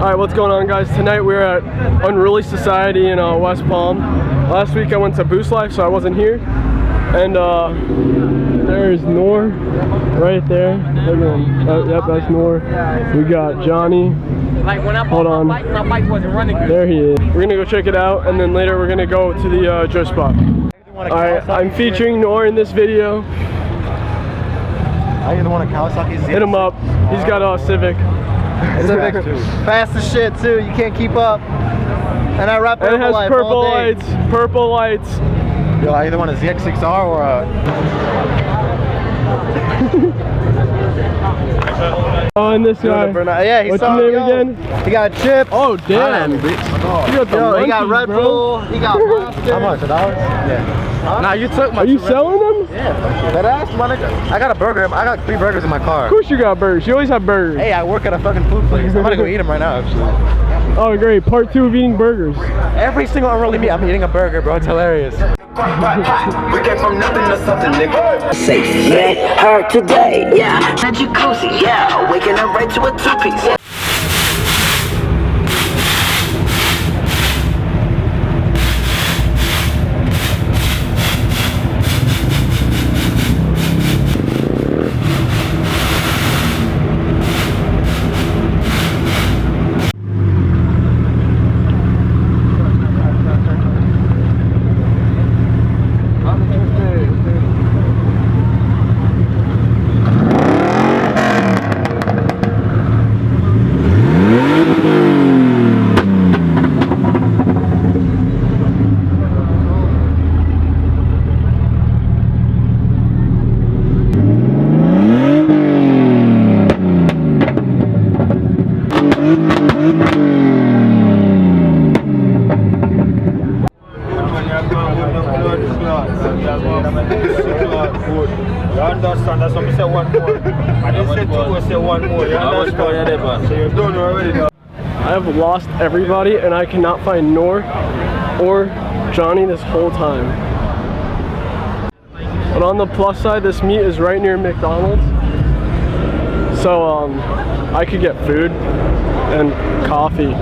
Alright, what's going on, guys? Tonight we're at Unruly Society in West Palm. Last week I went to Boost Life, so I wasn't here. And there's Noor right there. Look at him. Yep, that's Noor. We got Johnny. Like when I Hold on. my bike wasn't running good. There he is. We're gonna go check it out, and then later we're gonna go to the Joe spot. Alright, I'm featuring Noor in this video. I either want a Kawasaki. Hit him up. He's got a Civic. Civic fast as shit too. You can't keep up. And I rap purple. And it has purple lights. Purple lights. Yo, I either want a ZX6R or a. Oh, and this guy. Yeah, what's his name again? He got chips. Oh, damn. He got Red Bull. He got Monster. How much? $1? Yeah. Nah, you took my. Are you selling them? Yeah. That ass, my nigga. I got a burger. I got 3 burgers in my car. Of course you got burgers. You always have burgers. Hey, I work at a fucking food place. I'm gonna go eat them right now, actually. Oh, great. Part 2 of eating burgers. Every single Unruly meet, I'm eating a burger, bro. It's hilarious. We came from nothing to something, nigga. Safe, met her today, yeah. That jacuzzi, yeah. Waking up right to a 2-piece. You understand? That's what we say one more. I didn't say 2, I say 1 more. You understand? So you're done already now. I have lost everybody, and I cannot find Noor or Johnny this whole time. But on the plus side, this meet is right near McDonald's. So I could get food and coffee.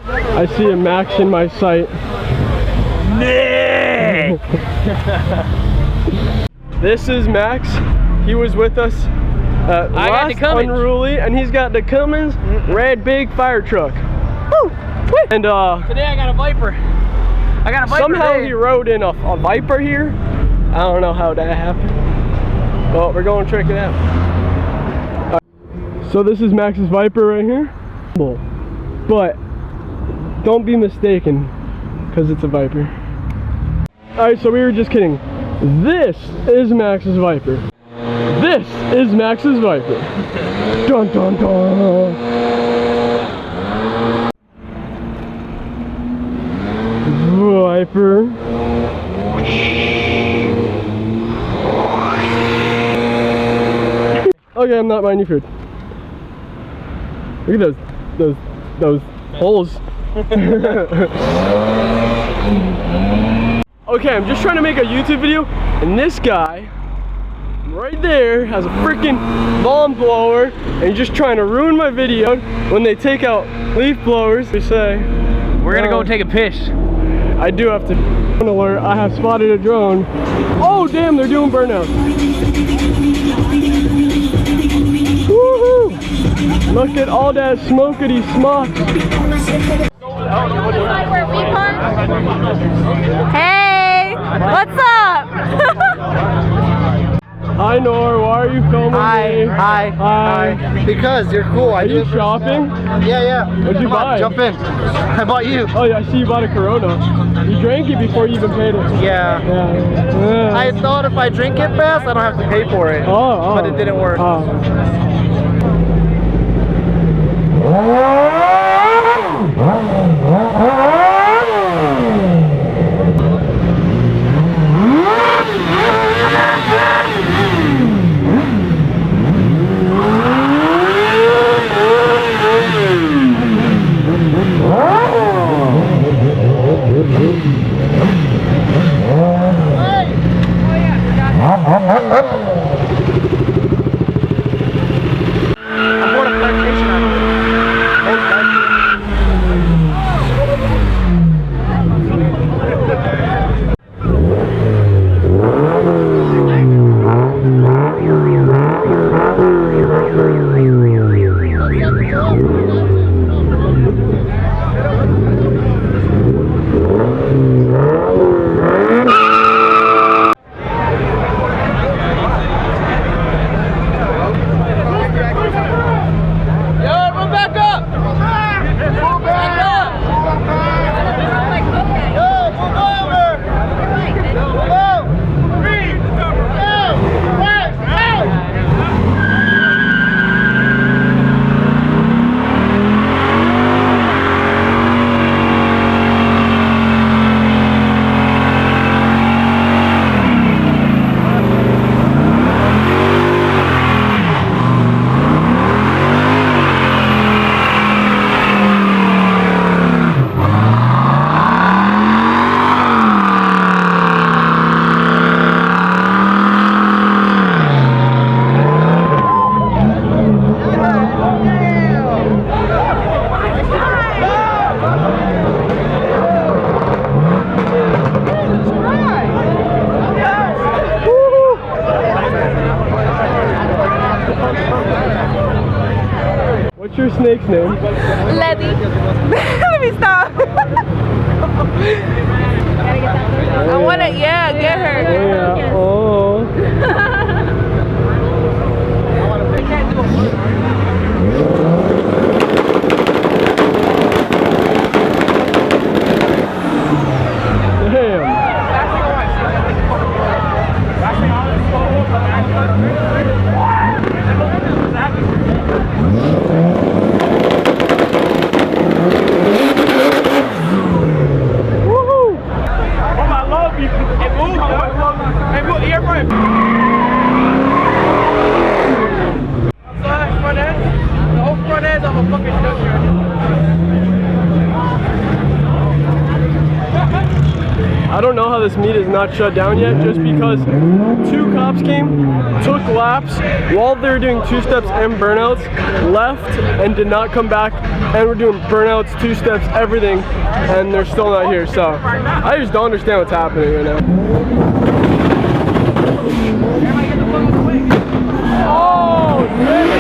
I see a Max in my sight. Nick! This is Max. He was with us at last Unruly, and he's got the Cummins red big fire truck. Woo! And today I got a Viper. I got a Viper. Somehow today. he rode in a Viper here. I don't know how that happened. Well, we're going to check it out. So this is Max's Viper right here. But don't be mistaken, because it's a Viper. Alright, so we were just kidding. This is Max's Viper. This is Max's Viper. Dun dun dun. Viper. Okay, I'm not buying you food. Look at those holes. Okay, I'm just trying to make a YouTube video, and this guy right there has a freaking lawn blower, and he's just trying to ruin my video when they take out leaf blowers. They say We're gonna go take a piss. I do have to. Alert! I have spotted a drone. Oh damn! They're doing burnouts. Woohoo! Look at all that smokety smoke. Hey, what's up? Hi Noor, why are you filming me? Hi. Because you're cool. Are you shopping? Yeah. What'd you buy? Jump in. I bought you. Oh yeah, I see you bought a Corona. You drank it before you even paid it. Yeah. I thought if I drink it fast, I don't have to pay for it. Oh. But it didn't work. What's your snake's name? Letty. Let me stop. I want to, yeah, get her. Yeah. Oh. Damn. I don't know how this meet is not shut down yet, just because 2 cops came, took laps while they were doing 2-steps and burnouts, left and did not come back, and we're doing burnouts, 2-steps, everything, and they're still not here. So I just don't understand what's happening right now. Oh, damn.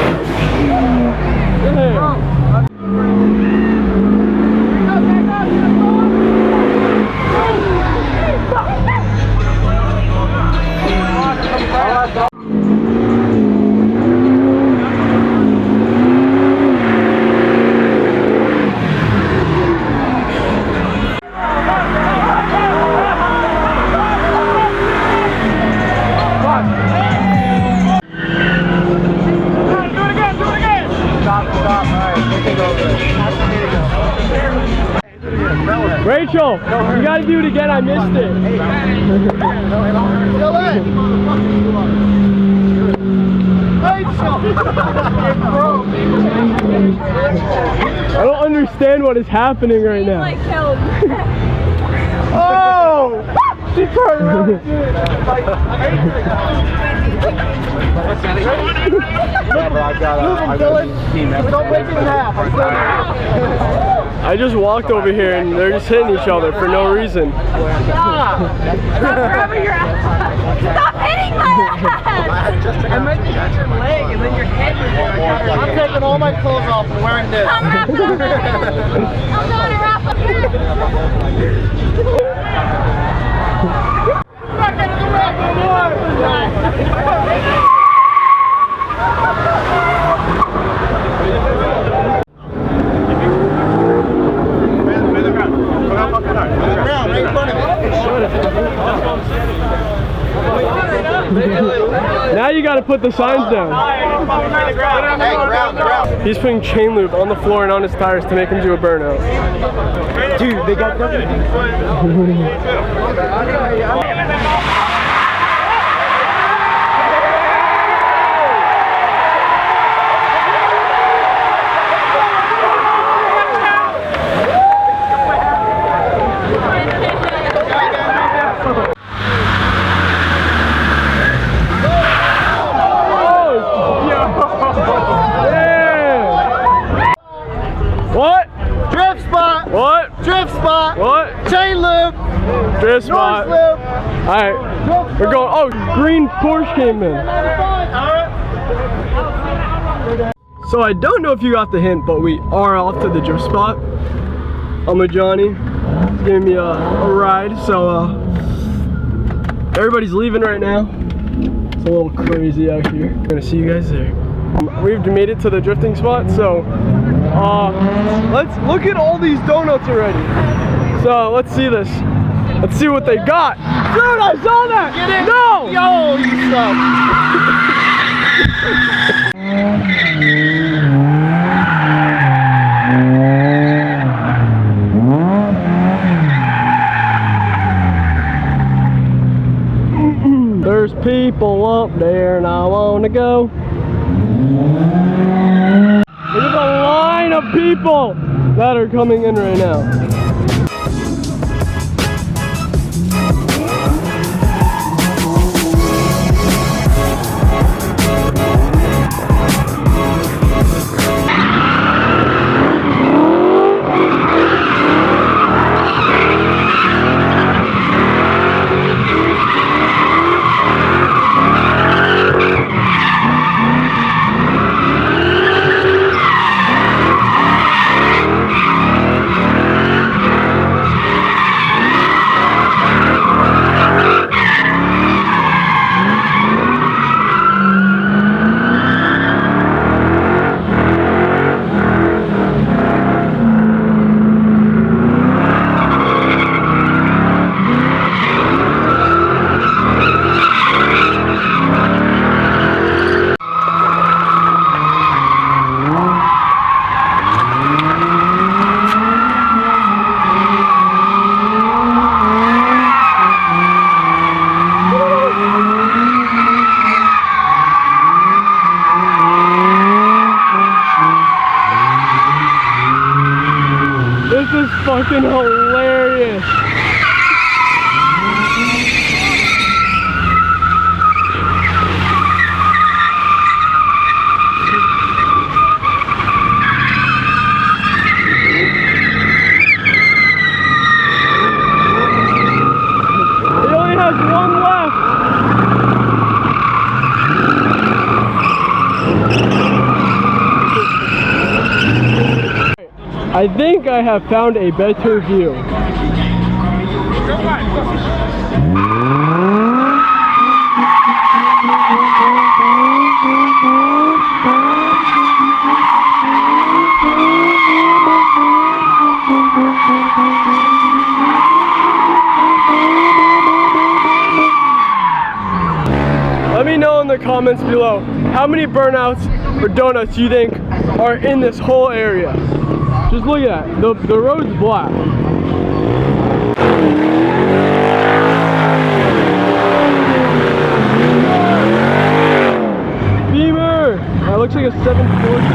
Rachel, you gotta do it again, I missed it. I don't understand what is happening right now. Oh! She turned around. I just walked over here and they're just hitting each other for no reason. Stop grabbing your ass. Stop hitting my ass. I meant to touch your leg and then your head was there. I'm taking all my clothes off and wearing this. I'm wrapping up my head. I'm going to wrap up here. Back into the red, Now you gotta put the signs down. He's putting chain lube on the floor and on his tires to make him do a burnout. Dude, they got What? drift spot! What? Drift spot! What? Chain loop! Drift spot. Noise loop! Alright. We're going. Oh, green Porsche came in. So I don't know if you got the hint, but we are off to the drift spot. I'm with Johnny. He's giving me a ride. So everybody's leaving right now. It's a little crazy out here. I'm gonna see you guys there. We've made it to the drifting spot, so let's look at all these donuts already. So let's see this. Let's see what they got. Dude, I saw that! Get it? No! Yo, you suck! There's people up there and I wanna go. Look at the line of people that are coming in right now. fucking hilarious. He only has one left. I think I have found a better view. Let me know in the comments below how many burnouts or donuts you think are in this whole area. Just look at that. The road's black. Beamer! That looks like a 740.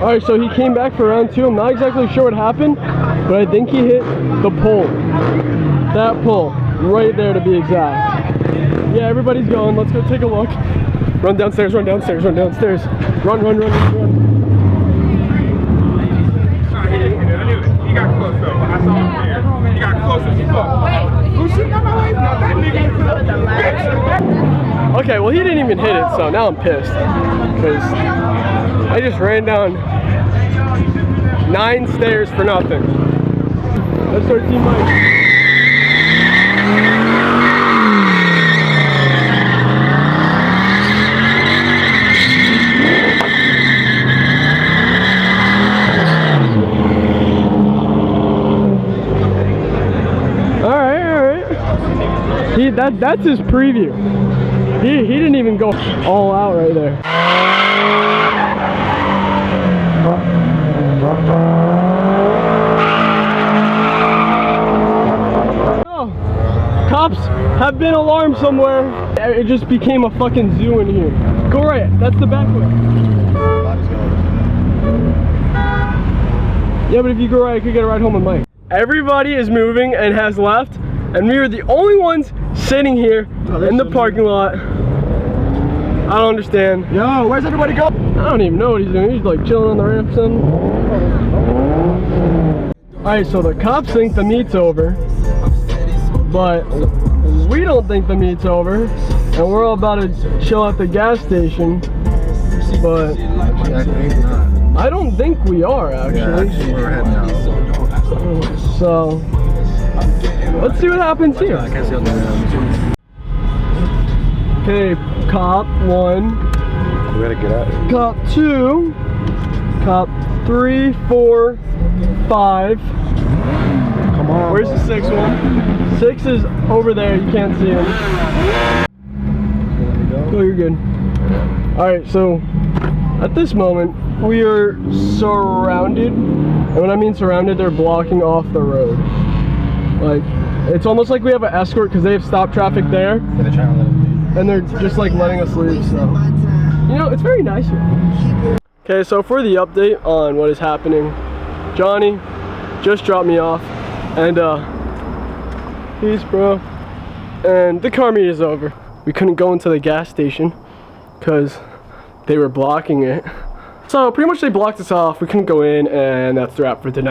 Alright, so he came back for round 2. I'm not exactly sure what happened, but I think he hit the pole. That pole, right there to be exact. Yeah, everybody's going. Let's go take a look. Run downstairs, run downstairs, run downstairs. Run, run, run, run, run. He got close though. I saw him there. He got close as fuck. Okay, well he didn't even hit it, so now I'm pissed. Because I just ran down 9 stairs for nothing. That's our team Mike. That's his preview. He didn't even go all out right there. Oh, cops have been alarmed somewhere. It just became a fucking zoo in here. Go right, that's the back way. Yeah, but if you go right, I could get a ride home with Mike. Everybody is moving and has left, and we are the only ones sitting here in the parking lot. I don't understand. Yo, where's everybody go? I don't even know what he's doing. He's like chilling on the ramp or something. Alright, so the cops think the meet's over, but we don't think the meet's over, and we're all about to chill at the gas station, but I don't think we are actually. Yeah, we're heading out. So let's see what happens here. Okay, cop 1. We gotta get out. Cop 2. Cop 3, 4, 5. Come on. Where's the 6th one? 6 is over there. You can't see him. Oh, you're good. Alright, so at this moment, we are surrounded. And when I mean surrounded, they're blocking off the road. Like, it's almost like we have an escort because they have stopped traffic there. They're trying to let us leave. And they're just like letting us leave, so. You know, it's very nice here. Okay, so for the update on what is happening, Johnny just dropped me off. And, peace, bro. And the car meet is over. We couldn't go into the gas station because they were blocking it. So pretty much they blocked us off. We couldn't go in, and that's the wrap for tonight.